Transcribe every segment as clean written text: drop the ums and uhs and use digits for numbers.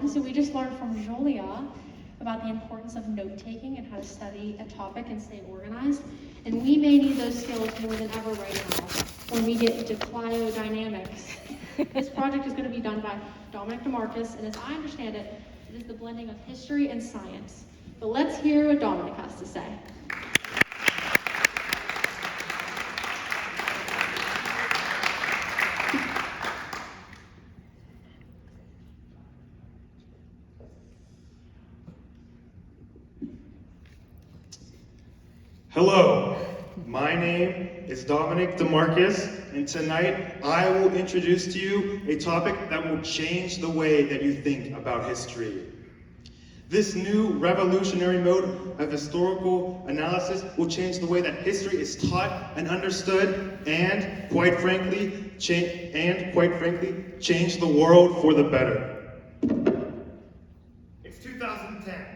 fun. So we just learned from Julia about the importance of note-taking and how to study a topic and stay organized. And we may need those skills more than ever right now when we get into Cliodynamics. This project is going to be done by Dominic DeMarcus, and as I understand it, it is the blending of history and science. But let's hear what Dominic has to say. Hello, my name is Dominic DeMarcus, and tonight I will introduce to you a topic that will change the way that you think about history. This new revolutionary mode of historical analysis will change the way that history is taught and understood, and quite frankly, change the world for the better. It's 2010,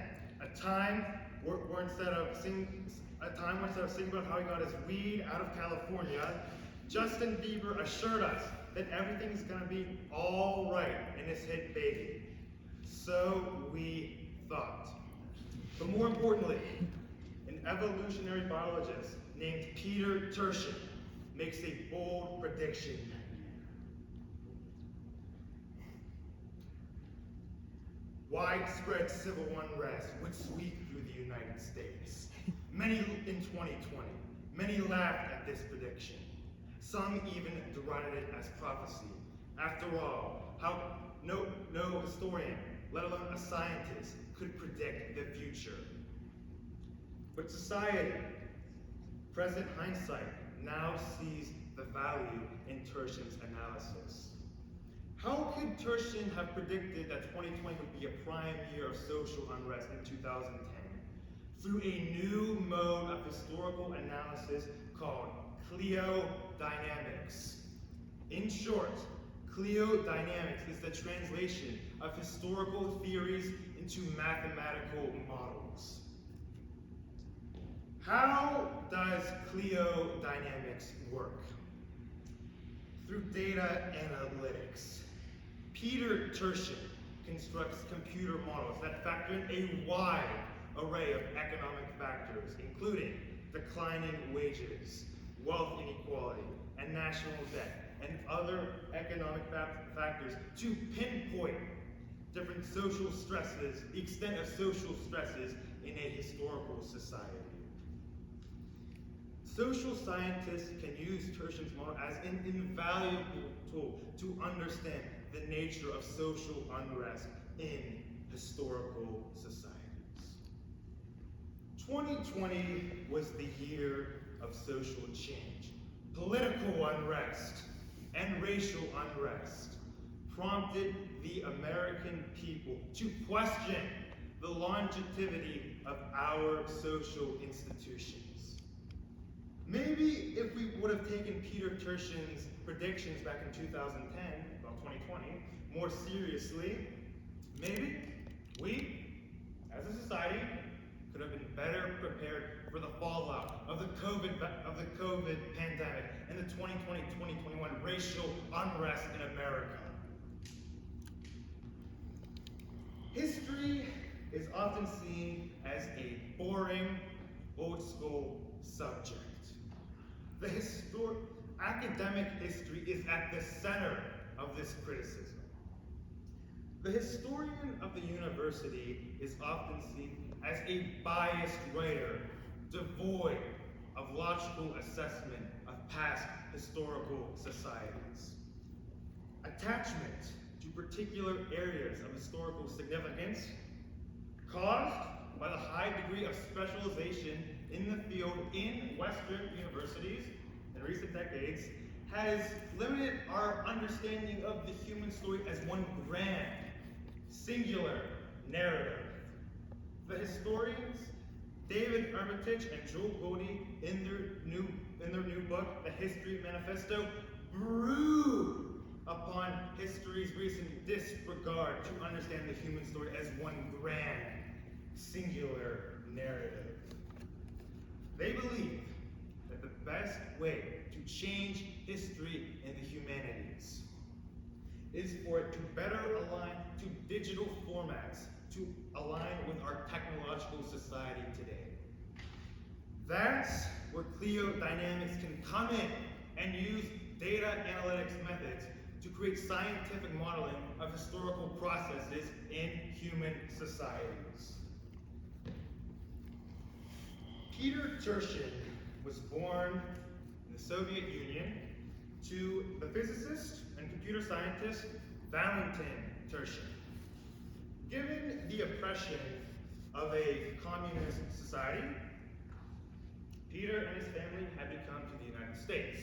a time where instead of singing about how he got his weed out of California, Justin Bieber assured us that everything's gonna be all right in his hit Baby. So we thought. But more importantly, an evolutionary biologist named Peter Turchin makes a bold prediction. Widespread civil unrest would sweep through the United States. Many in 2020, many laughed at this prediction. Some even derided it as prophecy. After all, no historian, let alone a scientist, could predict the future. But society, present hindsight, now sees the value in Turchin's analysis. How could Turchin have predicted that 2020 would be a prime year of social unrest in 2010? Through a new mode of historical analysis called Cliodynamics. In short, Cliodynamics is the translation of historical theories into mathematical models. How does Cliodynamics work? Through data analytics. Peter Turchin constructs computer models that factor in a wide array of economic factors, including declining wages, wealth inequality, and national debt, and other economic factors to pinpoint different social stresses, the extent of social stresses in a historical society. Social scientists can use Turchin's model as an invaluable tool to understand the nature of social unrest in historical societies. 2020 was the year of social change. Political unrest and racial unrest prompted the American people to question the longevity of our social institutions. Maybe if we would have taken Peter Turchin's predictions back in 2010, about 2020, more seriously, maybe we, as a society, could have been better prepared for the fallout of the COVID pandemic and the 2020-2021 racial unrest in America. History is often seen as a boring, old school subject. The academic history is at the center of this criticism. The historian of the university is often seen as a biased writer, devoid of logical assessment of past historical societies. Attachment to particular areas of historical significance, caused by the high degree of specialization in the field in Western universities in recent decades, has limited our understanding of the human story as one grand, singular narrative. The historians David Armitage and Joel Cody, in their new book, The History Manifesto, brood upon history's recent disregard to understand the human story as one grand, singular narrative. They believe that the best way to change history in the humanities is for it to better align to digital formats, to align with our technological society today. That's where Cliodynamics can come in and use data analytics methods to create scientific modeling of historical processes in human societies. Peter Turchin was born in the Soviet Union to the physicist and computer scientist Valentin Turchin. Given the oppression of a communist society, Peter and his family had to come to the United States.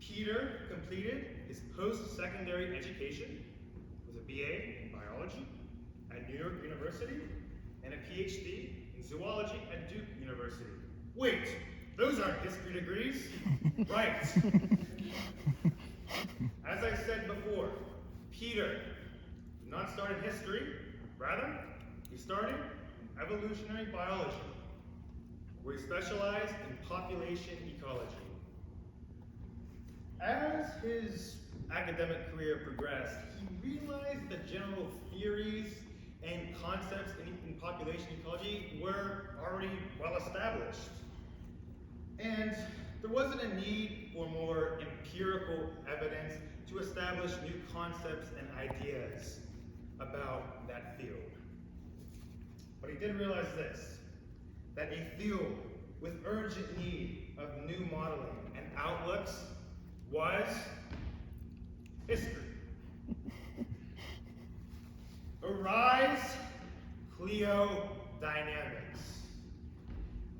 Peter completed his post-secondary education with a BA in biology at New York University and a PhD in zoology at Duke University. Wait, those aren't history degrees. Right. As I said before, Peter did not start in history, rather, he started in evolutionary biology, where he specialized in population ecology. As his academic career progressed, he realized that general theories and concepts in population ecology were already well established. And there wasn't a need for more empirical evidence to establish new concepts and ideas about that field. But he did realize this, that a field with urgent need of new modeling and outlooks was history. Arise, Cliodynamics.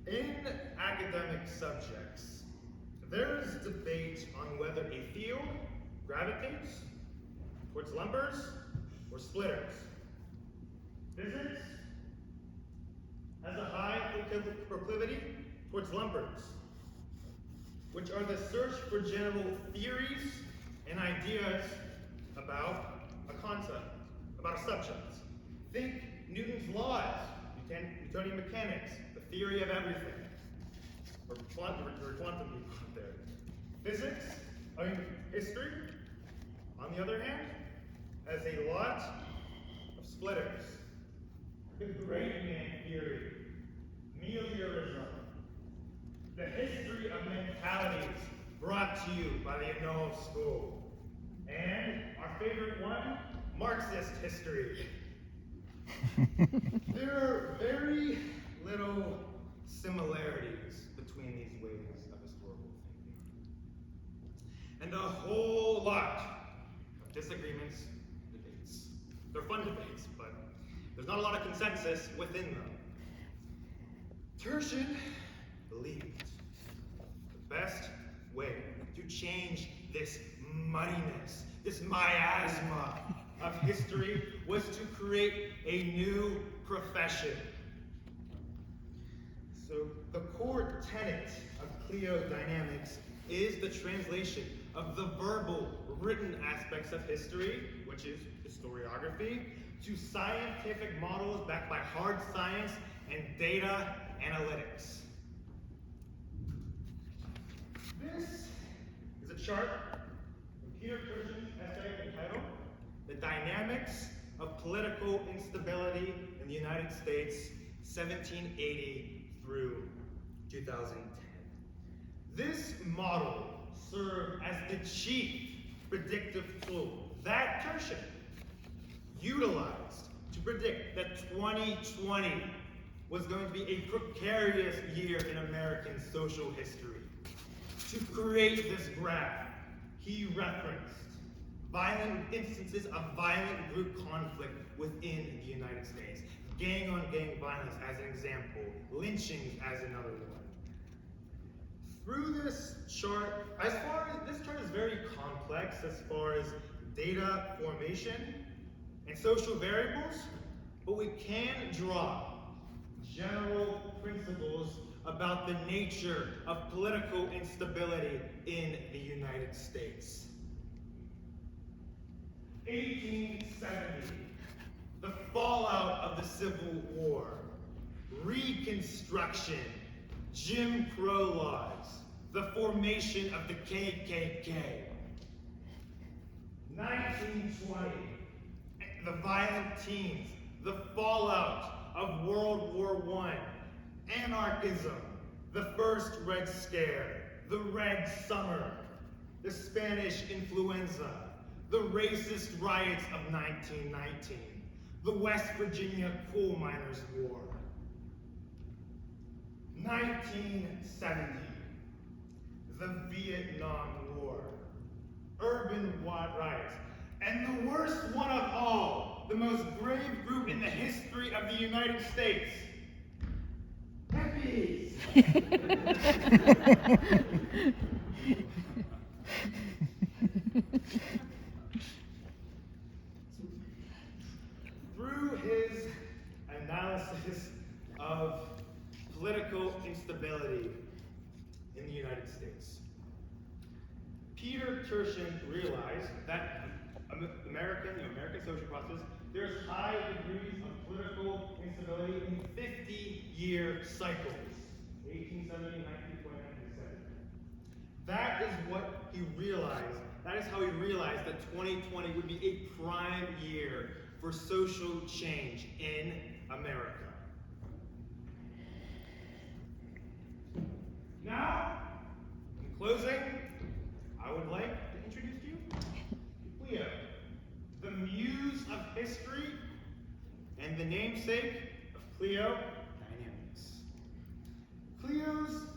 In academic subjects, there is debate on whether a field gravitates towards lumpers or splitters. Physics has a high proclivity towards lumpers, which are the search for general theories and ideas about a concept, about a subject. Think Newton's laws, Newtonian mechanics, the theory of everything, or quantum there. History, on the other hand, has a lot of splitters. The great man theory, meliorism, the history of mentalities brought to you by the Annals School, and our favorite one, Marxist history. There are very little similarities between these ways of historical thinking, and a whole lot of disagreements, debates. They're fun debates, but there's not a lot of consensus within them. Turchin believed the best way to change this muddiness, this miasma of history, was to create a new profession. So the core tenet of Cliodynamics is the translation of the verbal, written aspects of history, which is historiography, to scientific models backed by hard science and data analytics. This is a chart from Peter Turchin's essay entitled "The Dynamics of Political Instability in the United States, 1780 through 2010. This model served as the chief predictive tool that Turchin utilized to predict that 2020 was going to be a precarious year in American social history. To create this graph, he referenced violent instances of violent group conflict within the United States. Gang-on-gang violence as an example, lynchings as another one. Through this chart, this chart is very complex as far as data formation and social variables, but we can draw general principles about the nature of political instability in the United States. 1870, the fallout of the Civil War, Reconstruction, Jim Crow laws, the formation of the KKK. 1920, the violent teens, the fallout of World War I, anarchism, the first Red Scare, the Red Summer, the Spanish influenza, the racist riots of 1919, the West Virginia Coal Miners' War. 1970, the Vietnam War, urban riots, and the worst one of all, the most grave group in the history of the United States, hippies. Through his analysis of political instability in the United States, Peter Turchin realized that American social process, there's high degrees of political instability in 50-year cycles, 1870, 1920, 1970. That is what he realized. That is how he realized that 2020 would be a prime year for social change in America. Now, in closing, I would like to introduce you to Cleo, the muse of history and the namesake of Cliodynamics. Cleo's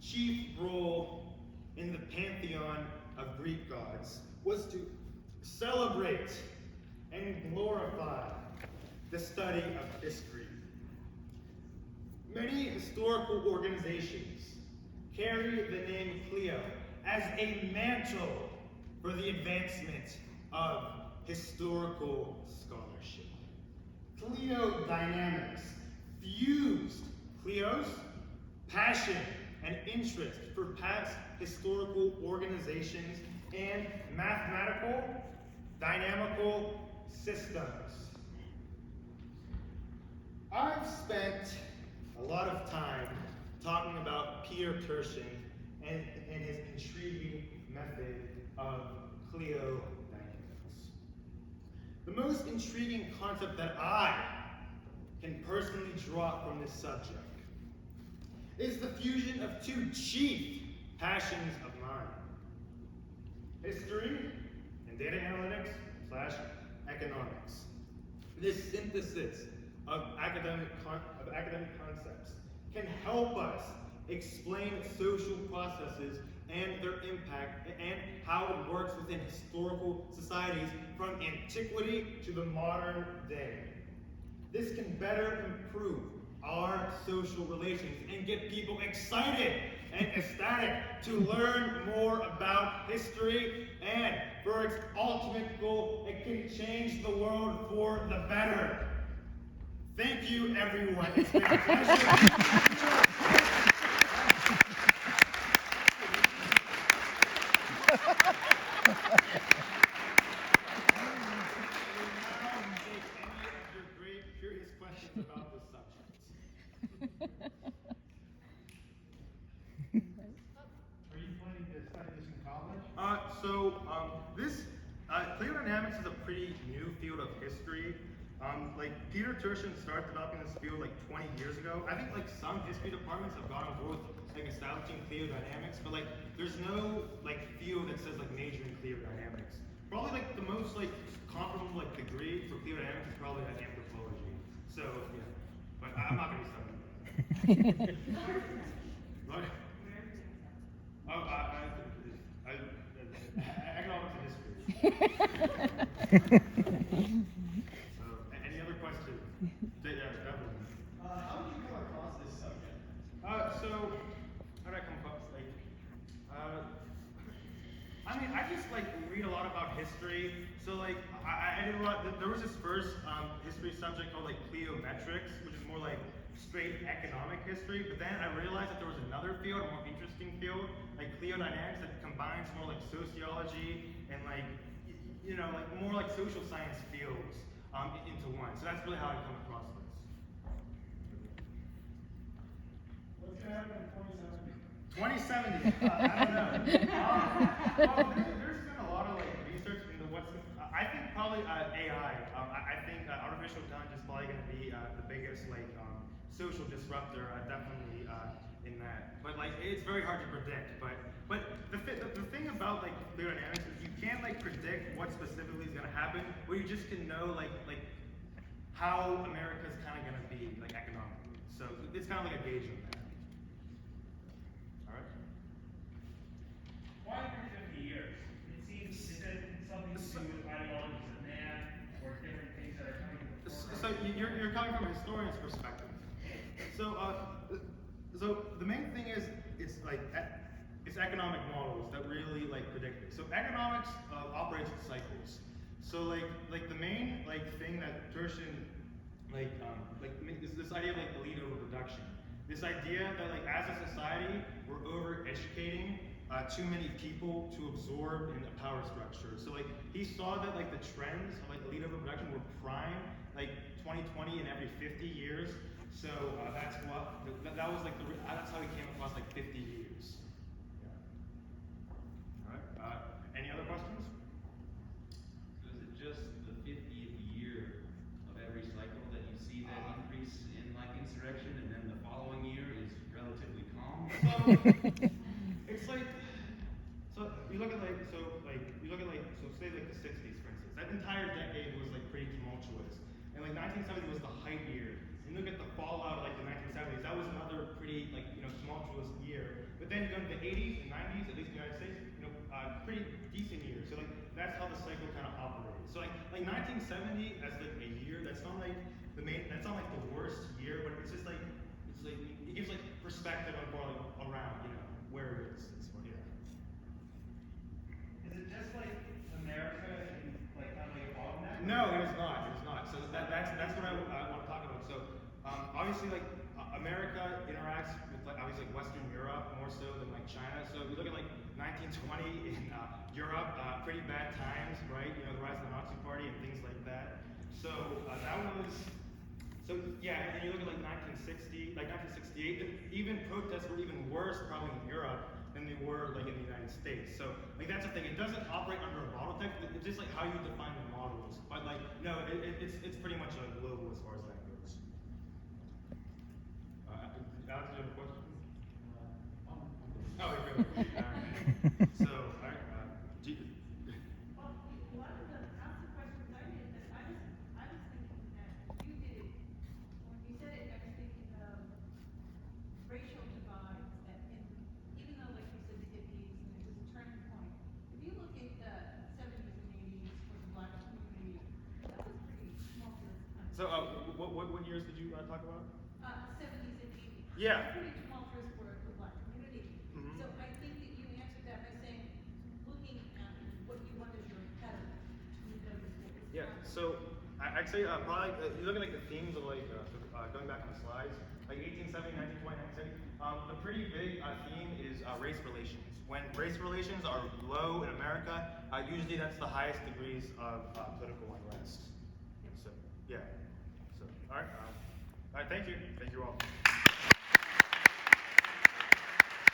chief role in the pantheon of Greek gods was to celebrate and glorify the study of history. Many historical organizations carry the name Clio as a mantle for the advancement of historical scholarship. Cliodynamics fused Clio's passion and interest for past historical organizations and mathematical, dynamical systems. I've spent a lot of time talking about Peter Turchin and his intriguing method of Cliodynamics. The most intriguing concept that I can personally draw from this subject is the fusion of two chief passions of mine: history and data analytics/economics. This synthesis of academic concepts can help us explain social processes and their impact and how it works within historical societies from antiquity to the modern day. This can better improve our social relations and get people excited and ecstatic to learn more about history, and for its ultimate goal, it can change the world for the better. Thank you, everyone. It's been a pleasure. About this subject. Are you planning to study this in college? Cliodynamics is a pretty new field of history. Peter Turchin started developing this field like 20 years ago. I think like some history departments have gone on board with like establishing Cliodynamics, but like there's no like field that says like major in Cliodynamics. Probably like the most like comparable like degree for Cliodynamics is probably like anthropology. So yeah. But I'm not going to be studying that. What? Oh, economics and history. So, any other questions? Definitely. How did you come across this subject? How did I come across? I just like read a lot about history. So I did a lot. There was this first history subject called like Cliometrics, which is more like straight economic history. But then I realized that there was another field, a more interesting field, like Cliodynamics, that combines more like sociology and like more like social science fields into one. So that's really how I come across this. What's going to happen in 2070. 2070? I don't know. There's been a lot of like research into what's probably AI. I think artificial intelligence is probably going to be the biggest social disruptor, definitely in that. But like it's very hard to predict. But the thing about like Cliodynamics is you can't like predict what specifically is going to happen, but you just can know like how America's kind of going to be like economically. So it's kind of like a gauge on that. All right. Why every 50 years? It seems, is it something to do with ideologies of man or different things that are coming to the So forefront? you're coming from a historian's perspective. So so the main thing is it's like it's economic models that really like predict it. So economics operates in cycles. So like the main like thing that Tertian is this idea of like elite overproduction. This idea that like as a society we're over-educating too many people to absorb in a power structure. So like he saw that like the trends of like elite overproduction were prime like 2020 and every 50 years. So that's what that was like that's how he came across like 50 years. Yeah. All right. Any other questions? So is it just the 50th year of every cycle that you see that increase in like insurrection, and then the following year is relatively calm? It's like so you look at say like the 60s for instance. That entire decade was like pretty tumultuous, and like 1970 was the height year. And look at the fallout of like the 1970s. That was another pretty like tumultuous year. But then you go to the 80s and 90s, at least in the United States, pretty decent years. So like that's how the cycle kind of operated. So like 1970 as like a year, that's not like the worst year, but it's just like it gives like perspective on around where it is. It's yeah. Is it just like America and like kind of like a bottleneck? No, it is not. It is not. So that's what I want to talk about. So obviously like America interacts with like obviously like Western Europe more so than like China. So if you look at like 1920 in Europe, pretty bad times, right? The rise of the Nazi Party and things like that. So that was. So yeah, and you look at like 1960, like 1968, even protests were even worse probably in Europe than they were like in the United States. So like that's the thing. It doesn't operate under a model tech. It's just like how you define the models. But like no, it's pretty much global as far as that goes. Alex, do you have a question? Oh, you're good. All right. So all right. Well, one of the answer questions I did, that I was thinking that you did it, when you said it, I was thinking of racial divides, that even though like you said the 50s and it was a turning point, if you look at the 70s and 80s for the black community, that was pretty tumultuous. So what years did you talk about? 70s and 80s. Yeah. Pretty tumultuous for the black community. Mhm. So I think that you answered that by saying, looking at what you want as your impediment to notice what was Yeah. happening. So I'd say probably you look at like the themes of like going back on the slides, like 1870, 1920, 1970. The pretty big theme is race relations. When race relations are low in America, usually that's the highest degrees of political unrest. So yeah. So all right. Thank you. Thank you all.